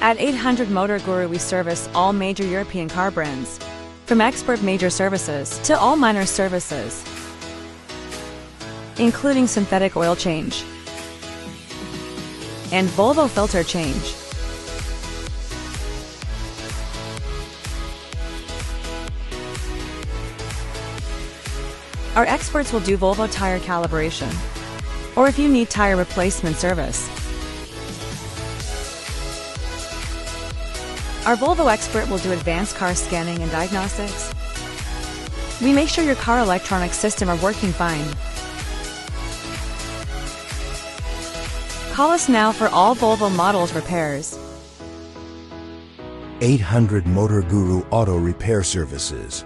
At 800 Motor Guru we service all major European car brands, from expert major services to all minor services, including synthetic oil change and Volvo filter change. Our experts will do Volvo tire calibration, or if you need tire replacement service. Our Volvo expert will do advanced car scanning and diagnostics. We make sure your car electronic system are working fine. Call us now for all Volvo models repairs. 800 Motor Guru Auto Repair Services.